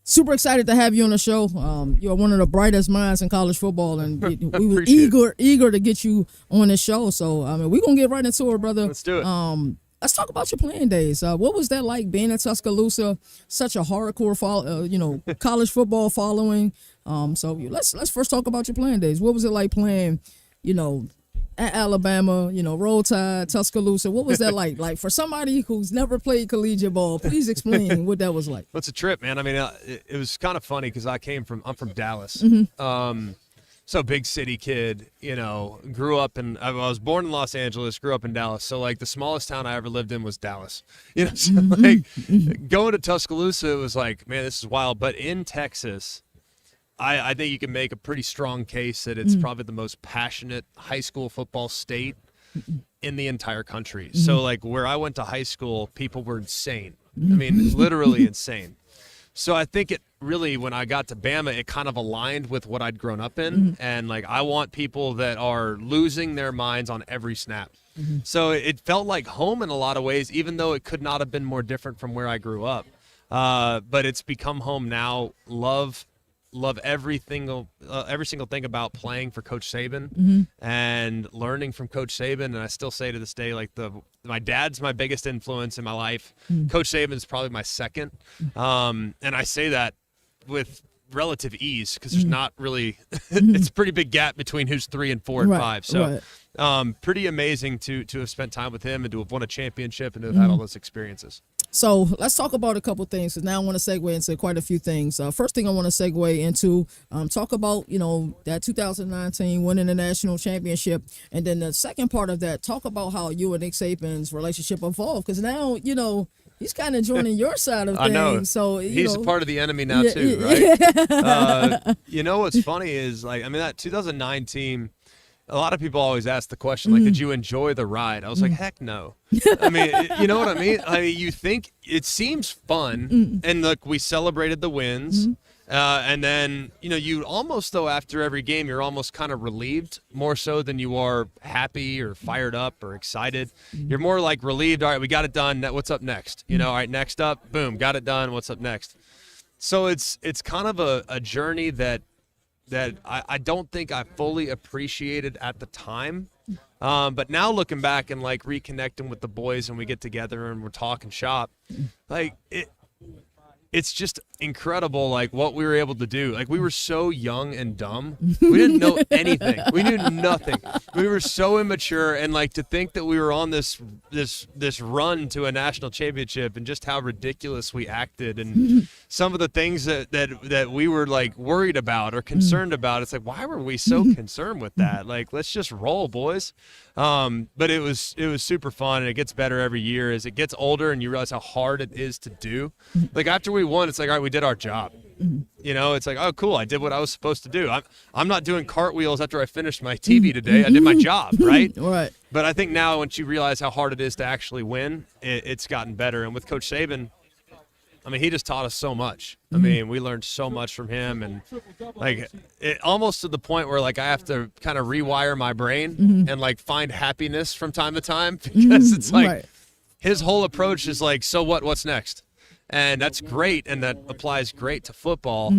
Super excited to have you on the show. You're one of the brightest minds in college football, and we were eager to get you on the show. So, I mean, we're going to get right into it, brother. Let's do it. Let's talk about your playing days. What was that like being in Tuscaloosa? Such a hardcore, college football following. So let's first talk about your playing days. What was it like playing, at Alabama, Roll Tide, Tuscaloosa? What was that like? Like for somebody who's never played collegiate ball, please explain what that was like. Well, it's a trip, man. I mean, it was kind of funny because I'm from Dallas. So big city kid, grew up I was born in Los Angeles, grew up in Dallas. So like the smallest town I ever lived in was Dallas. So like going to Tuscaloosa, it was like, man, this is wild. But in Texas, I think you can make a pretty strong case that it's probably the most passionate high school football state in the entire country. So like where I went to high school, people were insane. I mean, literally insane. So I think it really, when I got to Bama, it kind of aligned with what I'd grown up in. And like, I want people that are losing their minds on every snap. So it felt like home in a lot of ways, even though it could not have been more different from where I grew up. But it's become home now. Love every single thing about playing for Coach Saban and learning from Coach Saban. And I still say to this day, like my dad's my biggest influence in my life. Coach Saban is probably my second. And I say that with relative ease because there's not really it's a pretty big gap between who's 3 and 4 and 5. So pretty amazing to have spent time with him and to have won a championship and to have had all those experiences. So let's talk about a couple things, because now I want to segue into quite a few things. First thing I want to segue into, talk about, that 2019 winning the national championship. And then the second part of that, talk about how you and Nick Saban's relationship evolved, because now, he's kind of joining your side of things. I know. So he's a part of the enemy now too, right? What's funny is, that 2009 team, a lot of people always ask the question, like, did you enjoy the ride? I was like, heck no. I mean, you know what I mean? I mean, you think it seems fun, and look, we celebrated the wins, and then, you almost, though, after every game, you're almost kind of relieved more so than you are happy or fired up or excited. You're more like relieved. All right, we got it done. What's up next? All right, next up, boom, got it done. What's up next? So it's kind of a journey that I don't think I fully appreciated at the time. But now looking back and like reconnecting with the boys and we get together and we're talking shop, like it's just incredible, like what we were able to do. Like we were so young and dumb. We didn't know anything. We knew nothing. We were so immature, and like to think that we were on this run to a national championship and just how ridiculous we acted and some of the things that we were like worried about or concerned about. It's like, why were we so concerned with that? Like, let's just roll, boys. But it was super fun, and it gets better every year as it gets older and you realize how hard it is to do. Like after we won, it's like, all right, we did our job. It's like, oh, cool, I did what I was supposed to do. I'm not doing cartwheels after I finished my TV today. I did my job, right? Right. But I think now once you realize how hard it is to actually win, it's gotten better. And with Coach Saban, I mean, he just taught us so much. I mean, we learned so much from him, and like it almost to the point where like I have to kind of rewire my brain and like find happiness from time to time, because it's like his whole approach is like, so what's next? And that's great, and that applies great to football.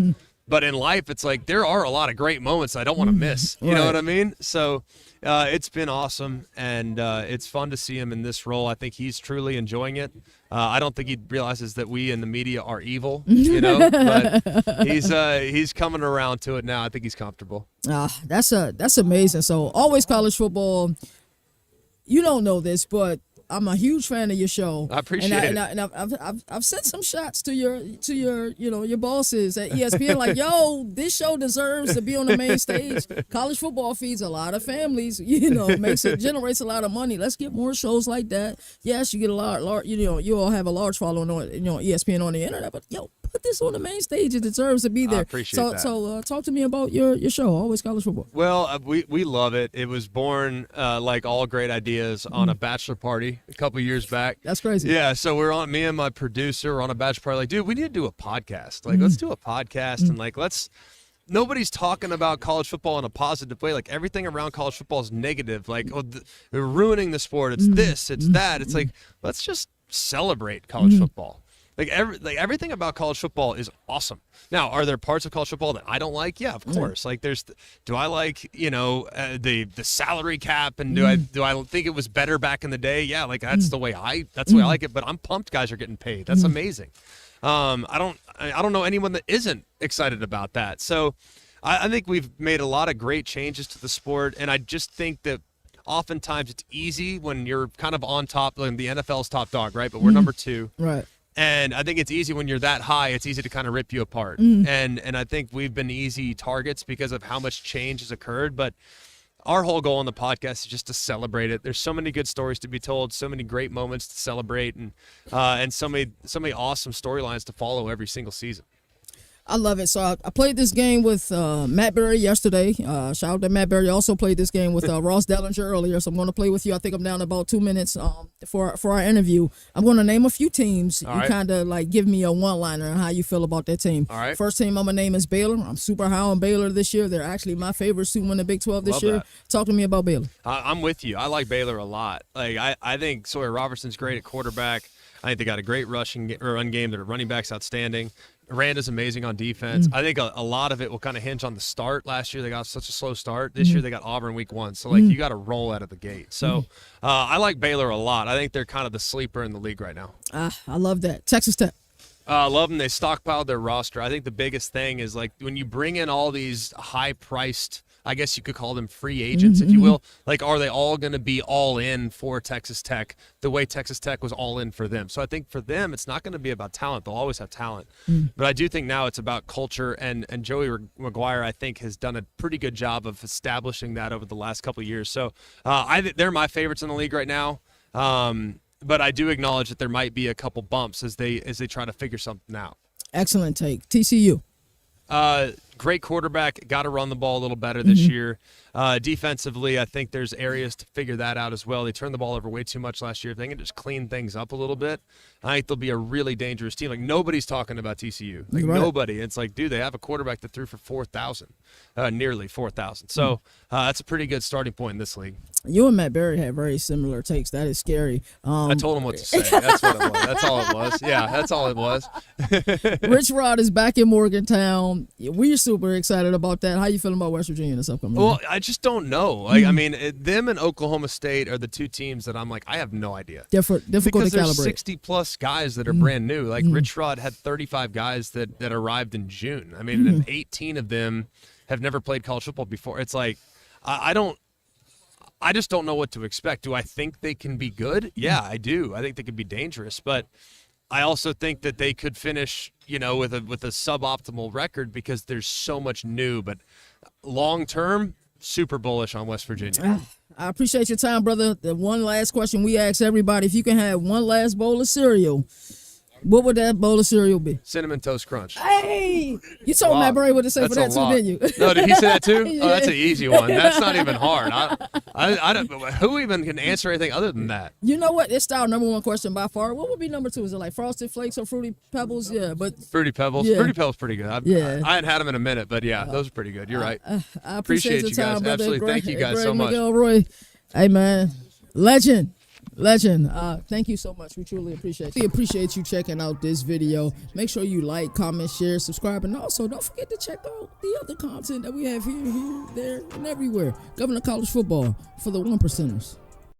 But in life, it's like there are a lot of great moments I don't want to miss. You know what I mean? So it's been awesome, and it's fun to see him in this role. I think he's truly enjoying it. I don't think he realizes that we in the media are evil, but he's coming around to it now. I think he's comfortable. That's amazing. So always college football. You don't know this, but I'm a huge fan of your show. I appreciate it. And I've sent some shots to your your bosses at ESPN, like, yo, this show deserves to be on the main stage. College football feeds a lot of families, generates a lot of money. Let's get more shows like that. Yes, you get a lot, you all have a large following on ESPN on the internet, but yo, put this on the main stage. It deserves to be there. I appreciate that. So talk to me about your show, Always College Football. Well, we love it. It was born like all great ideas on a bachelor party a couple years back. That's crazy. Yeah, so me and my producer were on a bachelor party. Like, dude, we need to do a podcast. Like, let's do a podcast and like nobody's talking about college football in a positive way. Like everything around college football is negative. Like, they're ruining the sport. It's this, it's that. It's like, let's just celebrate college football. Like everything about college football is awesome. Now, are there parts of college football that I don't like? Yeah, of course. Like do I like, the salary cap, and do I think it was better back in the day? Yeah, like that's the way I like it, but I'm pumped guys are getting paid. That's amazing. I don't know anyone that isn't excited about that. So I think we've made a lot of great changes to the sport, and I just think that oftentimes it's easy when you're kind of on top, like the NFL's top dog, right? But we're number 2. Right. And I think it's easy when you're that high, it's easy to kind of rip you apart. And I think we've been easy targets because of how much change has occurred. But our whole goal on the podcast is just to celebrate it. There's so many good stories to be told, so many great moments to celebrate, and so many awesome storylines to follow every single season. I love it. So I played this game with Matt Berry yesterday. Shout out to Matt Berry. Also played this game with Ross Dellinger earlier. So I'm going to play with you. I think I'm down to about 2 minutes for our interview. I'm going to name a few teams. All you right. kind of like give me a one-liner on how you feel about that team. All right. First team I'm going to name is Baylor. I'm super high on Baylor this year. They're actually my favorites to win the Big 12 this Love year. that. Talk to me about Baylor. I'm with you. I like Baylor a lot. Like I think Sawyer Robertson's great at quarterback. I think they got a great run game. Their running back's outstanding. Aranda's amazing on defense. I think a lot of it will kind of hinge on the start. Last year they got such a slow start. This year they got Auburn week 1. So, you got to roll out of the gate. So, I like Baylor a lot. I think they're kind of the sleeper in the league right now. I love that. Texas Tech. I love them. They stockpiled their roster. I think the biggest thing is, like, when you bring in all these high-priced, I guess you could call them free agents, if you will. Like, are they all going to be all in for Texas Tech the way Texas Tech was all in for them? So I think for them, it's not going to be about talent. They'll always have talent. But I do think now it's about culture, and Joey McGuire, I think, has done a pretty good job of establishing that over the last couple of years. So I think they're my favorites in the league right now. But I do acknowledge that there might be a couple bumps as they try to figure something out. Excellent take. TCU. Great quarterback, got to run the ball a little better this year. Defensively, I think there's areas to figure that out as well. They turned the ball over way too much last year. If they can just clean things up a little bit, I think they'll be a really dangerous team. Like, nobody's talking about TCU. Like, Right. nobody. It's like, dude, they have a quarterback that threw for 4,000, nearly 4,000. So that's a pretty good starting point in this league. You and Matt Berry have very similar takes. That is scary. I told him what to say. That's what it was. That's all it was. Yeah, that's all it was. Rich Rod is back in Morgantown. We're super excited about that. How you feeling about West Virginia this upcoming year? Well, I just don't know. Like, I mean, them and Oklahoma State are the two teams that I'm like, I have no idea. Difficult Because to there's calibrate. 60-plus guys that are brand new. Like, Rich Rod had 35 guys that arrived in June. I mean, and 18 of them have never played college football before. It's like, I just don't know what to expect. Do I think they can be good? Yeah, I do. I think they could be dangerous, but I also think that they could finish, with a suboptimal record because there's so much new. But long term, super bullish on West Virginia. I appreciate your time, brother. The one last question we ask everybody: if you can have one last bowl of cereal, what would that bowl of cereal be? Cinnamon Toast Crunch. Hey, you told Matt Berry what to say for that too, didn't you? No, did he say that too? Yeah. Oh, that's an easy one. That's not even hard. I don't. Who even can answer anything other than that? You know what? It's our number one question by far. What would be number 2? Is it like Frosted Flakes or Fruity Pebbles? Yeah, but Fruity Pebbles. Yeah. Fruity Pebbles pretty good. I hadn't had them in a minute, but yeah, those are pretty good. You're right. I appreciate your you guys. time, brother. Absolutely. Thank you guys Greg so much. McElroy. Hey, man. Legend. Thank you so much. We truly appreciate it. We appreciate you checking out this video. Make sure you like, comment, share, subscribe, and also don't forget to check out the other content that we have here, there, and everywhere. Governor College Football for the 1%ers.